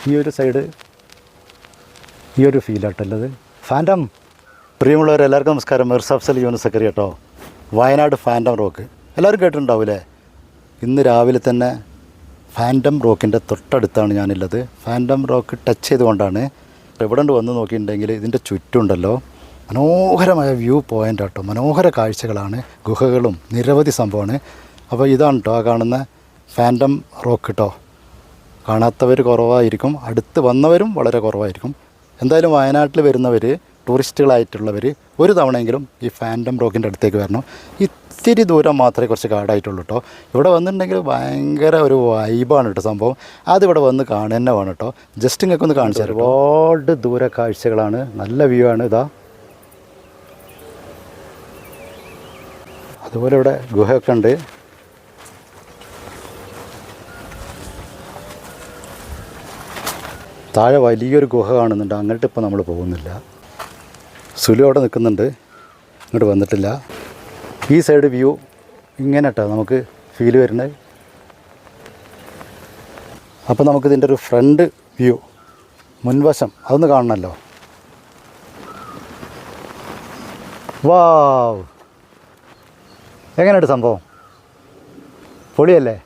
ഈ ഒരു സൈഡ് ഈ ഒരു ഫീലാട്ടുള്ളത്. ഫാൻറ്റം പ്രിയമുള്ളവരെല്ലാവർക്കും നമസ്കാരം. മിർസ അഫ്സൽ യൂനുസ് സക്കറി കേട്ടോ. വയനാട് ഫാൻറ്റം റോക്ക് എല്ലാവരും കേട്ടിട്ടുണ്ടാവില്ലേ? ഇന്ന് രാവിലെ തന്നെ ഫാൻറ്റം റോക്കിൻ്റെ തൊട്ടടുത്താണ് ഞാനുള്ളത്. ഫാൻറ്റം റോക്ക് ടച്ച് ചെയ്തുകൊണ്ടാണ് എവിടെ വന്ന് നോക്കിയിട്ടുണ്ടെങ്കിൽ ഇതിൻ്റെ ചുറ്റുണ്ടല്ലോ മനോഹരമായ വ്യൂ പോയിൻ്റ് കേട്ടോ. മനോഹര കാഴ്ചകളാണ്, ഗുഹകളും നിരവധി സംഭവമാണ്. അപ്പോൾ ഇതാണ് കേട്ടോ ആ കാണുന്ന ഫാൻറ്റം റോക്ക് കേട്ടോ. കാണാത്തവർ കുറവായിരിക്കും, അടുത്ത് വന്നവരും വളരെ കുറവായിരിക്കും. എന്തായാലും വയനാട്ടിൽ വരുന്നവർ, ടൂറിസ്റ്റുകളായിട്ടുള്ളവർ ഒരു തവണയെങ്കിലും ഈ ഫാൻറ്റം റോക്കിൻ്റെ അടുത്തേക്ക് വരണം. ഇത്തിരി ദൂരം മാത്രമേ കുറച്ച് കാടായിട്ടുള്ളൂ കേട്ടോ. ഇവിടെ വന്നിട്ടുണ്ടെങ്കിൽ ഭയങ്കര ഒരു വൈബാണ് കേട്ടോ സംഭവം. അതിവിടെ വന്ന് കാണുക തന്നെ വേണം കേട്ടോ. ജസ്റ്റ് ഇങ്ങൊക്കെ ഒന്ന് കാണിച്ചു തരാം. ഒരുപാട് ദൂര കാഴ്ചകളാണ്, നല്ല വ്യൂ ആണ്. ഇതാ അതുപോലെ ഇവിടെ ഗുഹയൊക്കെ ഉണ്ട്. താഴെ വലിയൊരു ഗുഹ കാണുന്നുണ്ട്. അങ്ങോട്ട് ഇപ്പോൾ നമ്മൾ പോകുന്നില്ല. സുലു അവിടെ നിൽക്കുന്നുണ്ട്, ഇങ്ങോട്ട് വന്നിട്ടില്ല. ഈ സൈഡ് വ്യൂ ഇങ്ങനെ കേട്ടോ നമുക്ക് ഫീൽ വരുന്നത്. അപ്പോൾ നമുക്കിതിൻ്റെ ഒരു ഫ്രണ്ട് വ്യൂ, മുൻവശം അതൊന്ന് കാണണമല്ലോ. വാവ്, എങ്ങനെയുണ്ട് സംഭവം? പൊളിയല്ലേ?